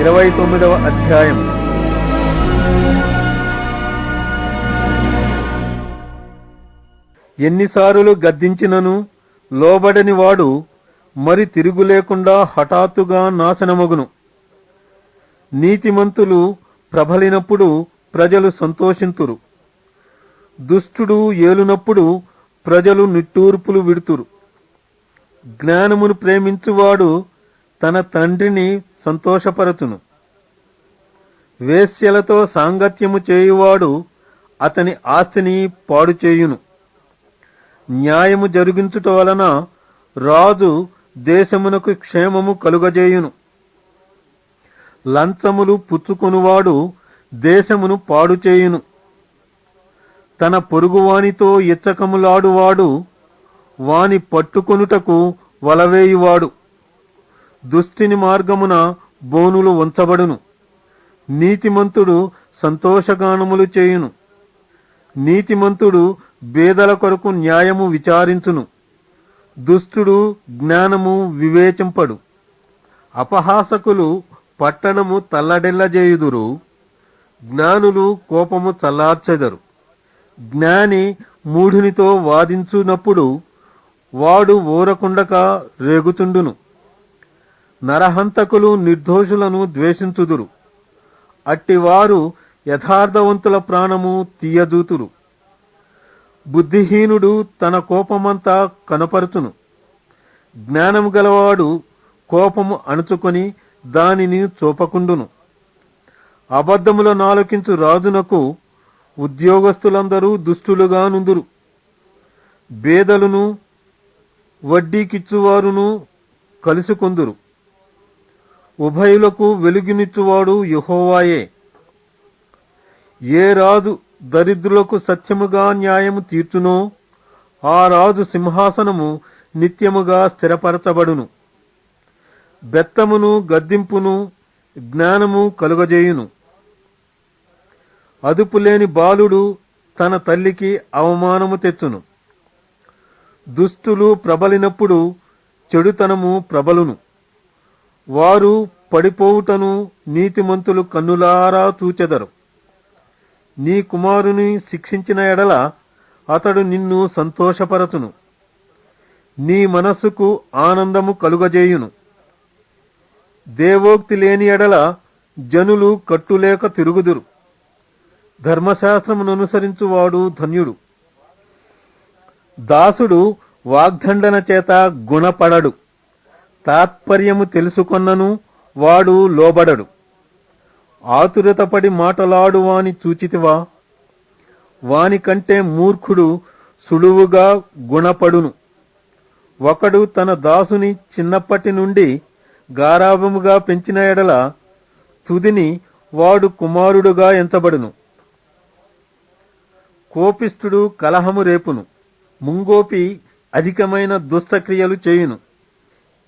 29వ అధ్యాయం. ఎన్నిసార్లు గద్దించినను లోబడని వాడు మరి తిరుగులేకుండా హఠాత్తుగా నాశనమగును. నీతిమంతులు ప్రబలినప్పుడు ప్రజలు సంతోషింతురు. దుష్టుడు ఏలునప్పుడు ప్రజలు నిట్టూర్పులు విడుతురు. జ్ఞానమును ప్రేమించువాడు తన తండ్రిని సంతోషపరచును. వేశ్యలతో సాంగత్యము చేయువాడు అతని ఆస్తిని పాడు చేయును. న్యాయము జరిగించుట వలన రాజు దేశమునకు క్షేమము కలుగజేయును. లంచములు పుచ్చుకొనువాడు దేశమును పాడు చేయును. తన పొరుగువానితో ఇచ్చకములాడువాడు వాని పట్టుకొనుటకు వలవేయువాడు. దుష్టిని మార్గమున బోనులు ఉంచబడును. నీతిమంతుడు సంతోషగానములు చేయును. నీతిమంతుడు బేదల కొరకు న్యాయము విచారించును. దుష్టుడు జ్ఞానము వివేచింపడు. అపహాసకులు పట్టణము తల్లడెల్లజేయుదురు. జ్ఞానులు కోపము చల్లార్చెదరు. జ్ఞాని మూఢునితో వాదించునప్పుడు వాడు ఊరకుండక రేగుతుండును. నరహంతకులు నిర్దోషులను ద్వేషించుదురు. అట్టివారు యథార్థవంతుల ప్రాణము తీయజూతురు. బుద్ధిహీనుడు తన కోపమంతా కనపరుచును. జ్ఞానము గలవాడు కోపము అణుచుకొని దానిని చూపకుండును. అబద్ధముల నాలుకించు రాజునకు ఉద్యోగస్తులందరూ దుష్టులుగా నుందురు. బేదలును వడ్డీకిచ్చువారును కలుసుకొందురు. ఉభయులకు వెలుగునిచ్చువాడు యెహోవాయే. ఏ రాజు దరిద్రులకు సత్యముగా న్యాయము తీర్చునో ఆ రాజు సింహాసనము నిత్యముగా స్థిరపరచబడును. బెత్తమును గద్దింపును జ్ఞానము కలుగజేయును. అదుపులేని బాలుడు తన తల్లికి అవమానము తెచ్చును. దుష్టులు ప్రబలినప్పుడు చెడుతనము ప్రబలును. వారు పడిపోవుటను నీతిమంతులు కన్నులారా చూచెదరు. నీ కుమారుని శిక్షించిన ఎడల అతడు నిన్ను సంతోషపరచును. నీ మనస్సుకు ఆనందము కలుగజేయును. దేవోక్తి లేని ఎడల జనులు కట్టులేక తిరుగుదురు. ధర్మశాస్త్రముననుసరించువాడు ధన్యుడు. దాసుడు వాగ్దండన చేత గుణపడడు. తాత్పర్యము తెలుసుకొన్నను వాడు లోబడడు. ఆతురతపడి మాటలాడు వాని చూచితివా? వాని కంటే మూర్ఖుడు సులువుగా గుణపడును. ఒకడు తన దాసుని చిన్నప్పటి నుండి గారాభముగా పెంచిన ఎడల తుదిని వాడు కుమారుడుగా ఎంచబడును. కోపిష్ఠుడు కలహము రేపును. ముంగోపి అధికమైన దుష్టక్రియలు చేయును.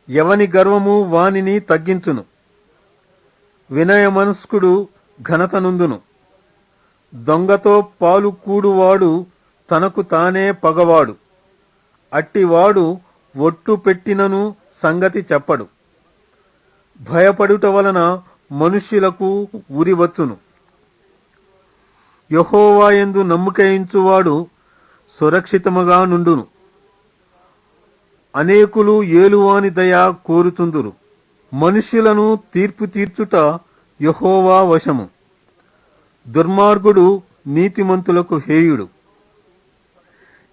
ఎవని గర్వము వానిని తగ్గించును. వినయమనస్కుడు ఘనతనుందును. దొంగతో పాలు కూడువాడు తనకు తానే పగవాడు. అట్టివాడు ఒట్టు పెట్టినను సంగతి చెప్పడు. భయపడుట వలన మనుష్యులకు ఉరివచ్చును. యెహోవాయందు నమ్మికయించువాడు సురక్షితముగా నుండును. అనేకులు ఏలువాని దయ కోరుతుందురు. మనుష్యులను తీర్పు తీర్చుట యెహోవా వశము. దుర్మార్గుడు నీతిమంతులకు హేయుడు.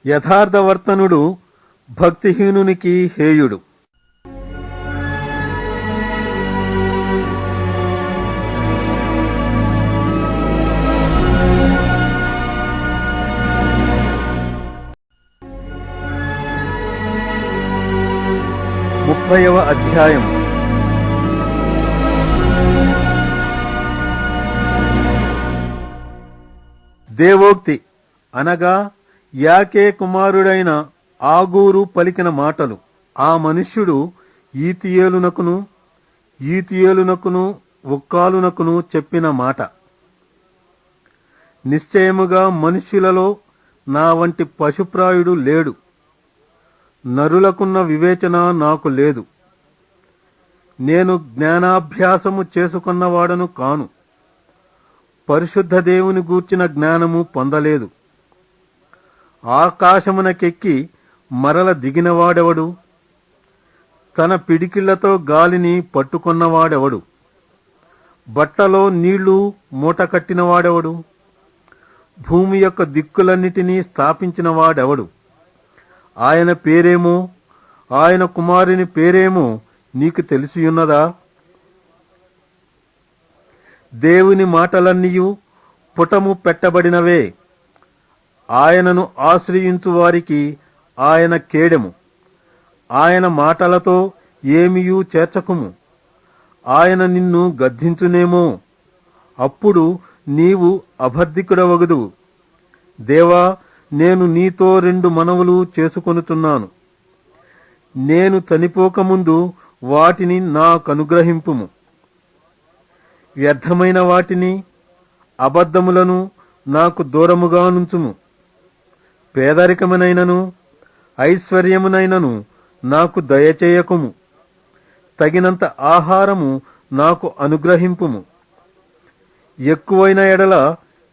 యథార్థవర్తనుడు భక్తిహీనునికి హేయుడు. ముప్పైవ అధ్యాయం. దేవోక్తి అనగా యాకే కుమారుడైన ఆగూరు పలికిన మాటలు. ఆ మనుష్యుడు ఈతియేలునకును ఉక్కాలునకును చెప్పిన మాట. నిశ్చయముగా మనుష్యులలో నా వంటి పశుప్రాయుడు లేడు. నరులకున్న వివేచన నాకు లేదు. నేను జ్ఞానాభ్యాసము చేసుకున్నవాడను కాను. పరిశుద్ధ దేవుని గూర్చిన జ్ఞానము పొందలేదు. ఆకాశమునకెక్కి మరల దిగినవాడెవడు? తన పిడికిళ్లతో గాలిని పట్టుకొన్నవాడెవడు? బట్టలో నీళ్లు మూటకట్టినవాడెవడు? భూమి యొక్క దిక్కులన్నిటినీ స్థాపించినవాడెవడు? ఆయన పేరేమో, ఆయన కుమారుని పేరేమో నీకు తెలిసియున్నదా? దేవుని మాటలన్నీయు పుటము పెట్టబడినవే. ఆయనను ఆశ్రయించు వారికి ఆయన కేడెము. ఆయన మాటలతో ఏమియూ చేర్చకుము. ఆయన నిన్ను గద్దించునేమో, అప్పుడు నీవు అబద్ధికుడవగుదువు. దేవా, నేను నీతో 2 మనవులు చేసుకొనుచున్నాను. నేను చనిపోకముందు వాటిని నాకనుగ్రహింపుము. వ్యర్థమైన వాటిని, అబద్ధములను నాకు దూరముగా నుంచుము. పేదరికమునైనను ఐశ్వర్యమునైనను నాకు దయచేయకుము. తగినంత ఆహారము నాకు అనుగ్రహింపుము. ఎక్కువైన ఎడల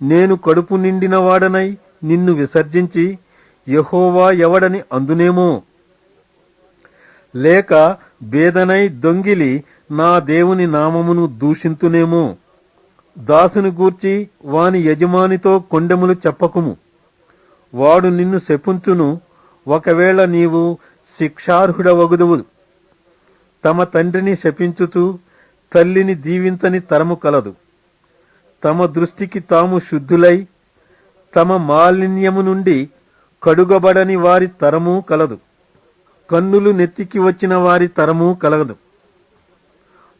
నేను కడుపు నిండిన వాడనై నిన్ను విసర్జించి యెహోవా ఎవడని అందునేమో. లేక బేదనై దొంగిలి నా దేవుని నామమును దూషింతునేమో. దాసుని గూర్చి వాని యజమానితో కొండెములు చెప్పకుము. వాడు నిన్ను శపించును. ఒకవేళ నీవు శిక్షార్హుడవగుదువు. తమ తండ్రిని శపించుచు తల్లిని దీవించని తరము కలదు. తమ దృష్టికి తాము శుద్ధులై తమ మాలిన్యము నుండి కడుగబడని వారి తరము కలదు. కన్నులు నెత్తికి వచ్చిన వారి తరము కలగదు.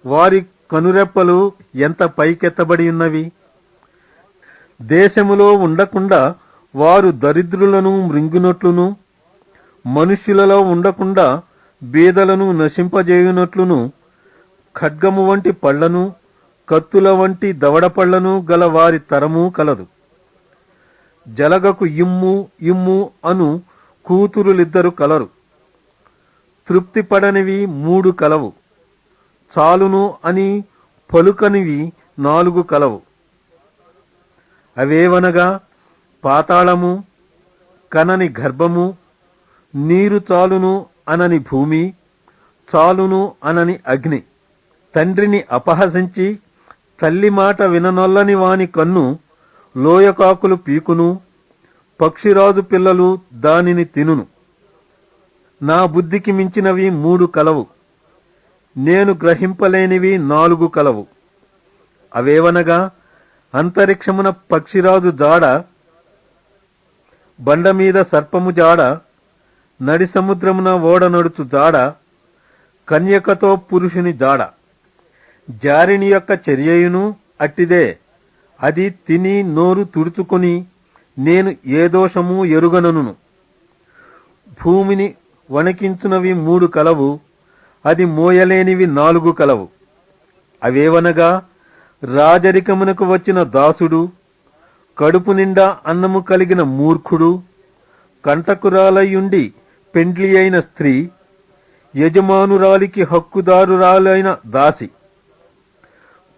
వారి కనురెప్పలు ఎంత పైకెత్తబడి ఉన్నవి! దేశములో ఉండకుండా వారు దరిద్రులను మృంగునట్లును, మనుష్యులలో ఉండకుండా బీదలను నశింపజేయునట్లును, ఖడ్గము వంటి పళ్లను, కత్తుల వంటి దవడ పళ్లను గల వారి తరము కలదు. జలగకు ఇమ్ము ఇమ్ము అను కూతురులిద్దరు కలరు. తృప్తిపడనివి 3 కలవు. చాలును అని పలుకనివి 4 కలవు. అవేవనగా పాతాళము, కనని గర్భము, నీరు చాలును అనని భూమి, చాలును అనని అగ్ని. తండ్రిని అపహసించి తల్లి మాట విననొల్లని వాని కన్ను లోయకాకులు పీకును, పక్షిరాజు పిల్లలు దానిని తినును. నా బుద్ధికి మించినవి 3 కలవు. నేను గ్రహింపలేనివి 4 కలవు. అవేవనగా అంతరిక్షమున పక్షిరాజు జాడ, బండమీద సర్పము జాడ, నడి సముద్రమున ఓడ నడుచు జాడ, కన్యకతో పురుషుని జాడ. జారిని యొక్క చర్యయును అట్టిదే. అది తిని నోరు తుడుచుకొని నేను ఏ దోషము ఎరుగనను. భూమిని వణికించునవి 3 కలవు. అది మోయలేనివి 4 కలవు. అవేవనగా రాజరికమునకు వచ్చిన దాసుడు, కడుపు నిండా అన్నము కలిగిన మూర్ఖుడు, కంటకురాలయుండి పెండ్లి అయిన స్త్రీ, యజమానురాలికి హక్కుదారురాలైన దాసి.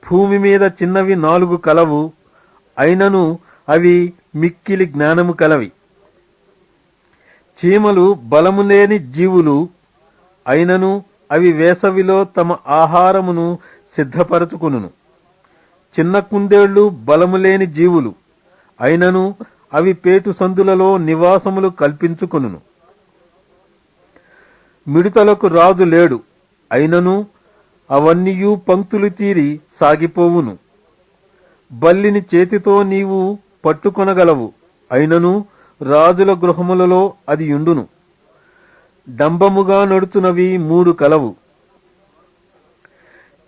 భూమి మీద చిన్నవి 4 కలవు. అయినను అవి మిక్కిలి జ్ఞానము కలవి. చీమలు బలము లేని జీవులు. అయినను అవి వేసవిలో తమ ఆహారమును సిద్ధపరచుకును. చిన్న కుందేళ్లు బలము లేని జీవులు. అయినను అవి పేటు సందులలో నివాసములు కల్పించుకొనును. మిడతలకు రాజు లేడు. అయినను అవన్నీయు పంక్తులు తీరి సాగిపోవును. బల్లిని చేతితో నీవు పట్టుకొనగలవు. అయినను రాజుల గృహములలో అది యుండును. డంబముగా నడుచునవి 3 కలవు.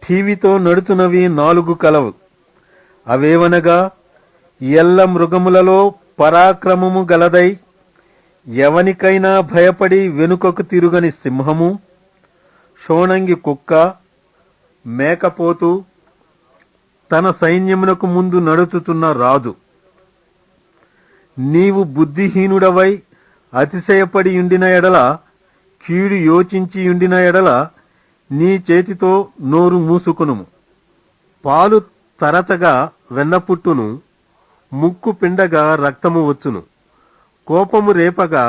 ఠీవితో నడుచునవి 4 కలవు. అవేవనగా ఎల్ల మృగములలో పరాక్రమము గలదై ఎవనికైనా భయపడి వెనుకకు తిరుగని సింహము, షోణంగి కుక్క, మేకపోతు, తన సైన్యమునకు ముందు నడుచుతున్న రాజు. నీవు బుద్ధిహీనుడవై అతిశయపడి యుండిన ఎడల, కీడు యోచించి యుండిన ఎడల నీ చేతితో నోరు మూసుకొనుము. పాలు తరచగా వెన్న పుట్టును, ముక్కు పిండగా రక్తము వచ్చును, కోపము రేపగా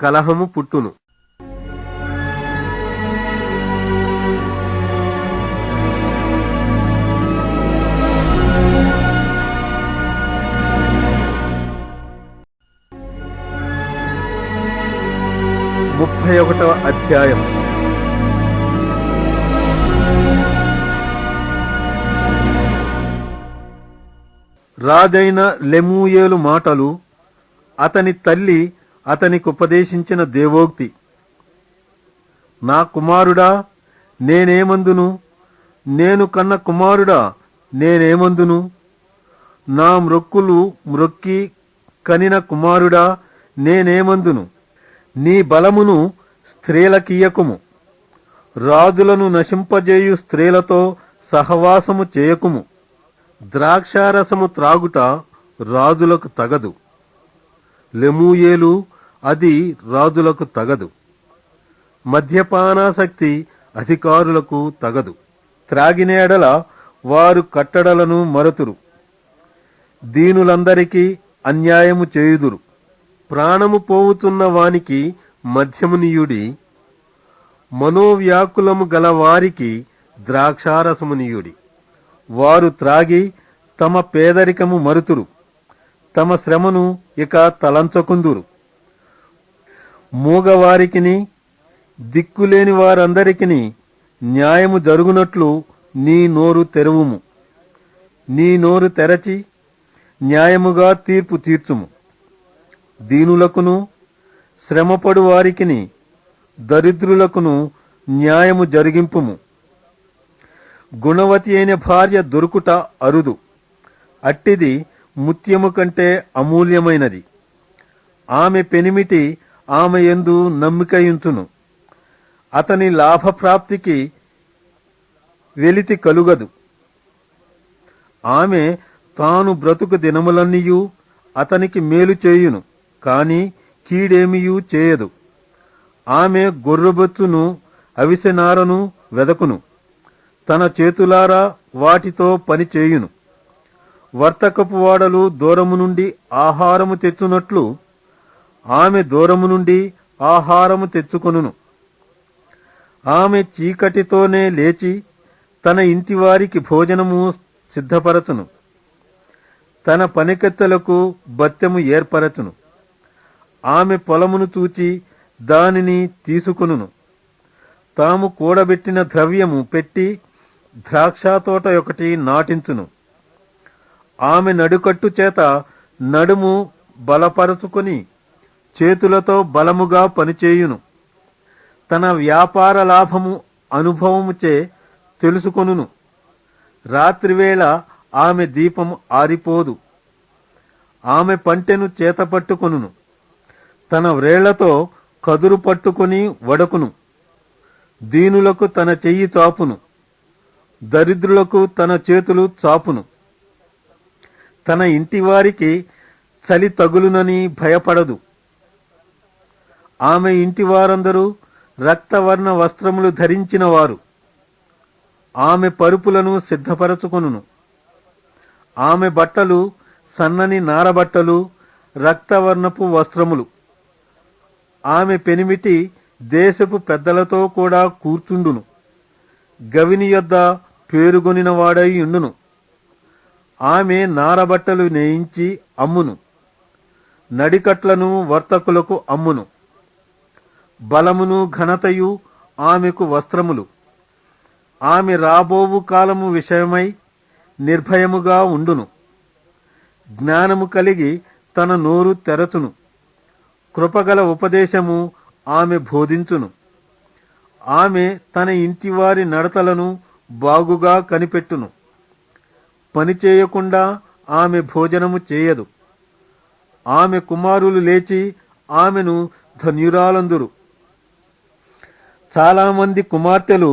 కలహము పుట్టును. ముప్పై 31వ అధ్యాయం. రాజైన లెమూయేలు మాటలు, అతని తల్లి అతనికి ఉపదేశించిన దేవోక్తి. నా కుమారుడా, నేనేమందును? నేను కన్న కుమారుడా, నేనేమందును? నా మ్రొక్కులు మ్రొక్కి కనిన కుమారుడా, నేనేమందును? నీ బలమును స్త్రీలకియ్యకుము, రాజులను నశింపజేయు స్త్రీలతో సహవాసము చేయకుము. ద్రాక్షారసము త్రాగుట రాజులకు తగదు, లెమూయేలు, అది రాజులకు తగదు. మద్యపానాసక్తి అధికారులకు తగదు. త్రాగిన ఎడల వారు కట్టడలను మరతురు, దీనులందరికీ అన్యాయము చేయుదురు. ప్రాణము పోవుతున్న వానికి మద్యమునియుడి, మనోవ్యాకులము గలవారికి ద్రాక్షారసమునియుడి. వారు త్రాగి తమ పేదరికము మరుతురు, తమ శ్రమను ఇక తలంచకుందురు. మూగవారికిని దిక్కులేని వారందరికిని న్యాయము జరుగునట్లు నీ నోరు తెరువుము. నీ నోరు తెరచి న్యాయముగా తీర్పు తీర్చుము. దీనులకును శ్రమపడు వారికిని దరిద్రులకును న్యాయము జరిగింపుము. గుణవతి అయిన భార్య దొరుకుట అరుదు, అట్టిది ముత్యము కంటే అమూల్యమైనది. ఆమె పెనిమిటి ఆమె యందు నమ్మికయుంచును, అతని లాభప్రాప్తికి వెలితి కలుగదు. ఆమె తాను బ్రతుకు దినములన్నీయూ అతనికి మేలు చేయును, కాని కీడేమియూ చేయదు. ఆమె గొర్రెబొచ్చును అవిసెనారను వెదకును, తన చేతులారా వాటితో పని చేయును. వర్తకపు వాడలు దూరము నుండి ఆహారము తెచ్చునట్లు ఆమె దూరము నుండి ఆహారము తెచ్చుకొనును. ఆమె చీకటితోనే లేచి తన ఇంటివారికి భోజనము సిద్ధపరచును, తన పనికెత్తలకు బత్తెము ఏర్పరచును. ఆమె పొలమును చూచి దానిని తీసుకొనును, తాము కూడబెట్టిన ద్రవ్యము పెట్టి ద్రాక్షతోట ఒకటి నాటించును. ఆమె నడుకట్టు చేత నడుము బలపరచుకొని చేతులతో బలముగా పనిచేయును. తన వ్యాపార లాభము అనుభవముచే తెలుసుకొనును. రాత్రివేళ ఆమె దీపము ఆరిపోదు. ఆమె పంటెను చేతపట్టుకొనును, తన వ్రేళ్లతో కదురు పట్టుకొని వడకును. దీనులకు తన చెయ్యి చాపును, దరిద్రులకు తన చేతులు చాపును. తన ఇంటివారికి చలి తగులునని భయపడదు. ఆమె ఇంటివారందరూ రక్తవర్ణ వస్త్రములు ధరించిన వారు. ఆమె పరుపులను సిద్ధపరచుకొనును. ఆమె బట్టలు సన్నని నారబట్టలు, రక్తవర్ణపు వస్త్రములు. ఆమె పెనిమిటి దేశపు పెద్దలతో కూడా కూర్చుండును. గవిని యొద్ద పేరుగొనిన వాడై ఉండును. ఆమె నారబట్టలు నేయించి అమ్మును, నడికట్లను వర్తకులకు అమ్మును. బలమును ఘనతయు ఆమెకు వస్త్రములు. ఆమె రాబోవు కాలము విషయమై నిర్భయముగా ఉండును. జ్ఞానము కలిగి తన నోరు తెరచును. కృపగల ఉపదేశము ఆమె బోధించును. ఆమె తన ఇంటివారి నడతలను బాగుగా కనిపెట్టును. పని చేయకుండా ఆమె భోజనము చేయదు. ఆమె కుమారులు లేచి ఆమెను ధన్యురాలందురు. చాలామంది కుమార్తెలు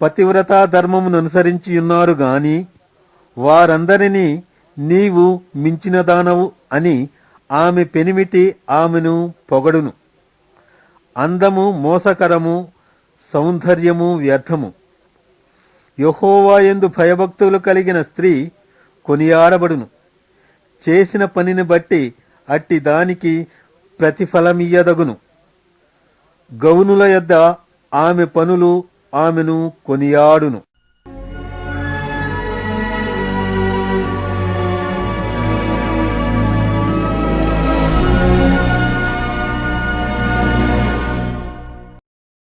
పతివ్రతా ధర్మమును అనుసరించి ఉన్నారు గాని వారందరినీ నీవు మించినదానవు అని ఆమె పెనిమిటి ఆమెను పొగడును. అందము మోసకరము, సౌందర్యము వ్యర్థము. యెహోవా యందు భయభక్తులు కలిగిన స్త్రీ కొనియాడబడును. చేసిన పనిని బట్టి అట్టి దానికి ప్రతిఫలమియ్యదగును. గౌనుల యొద్ద ఆమె పనులు ఆమెను కొనియాడును.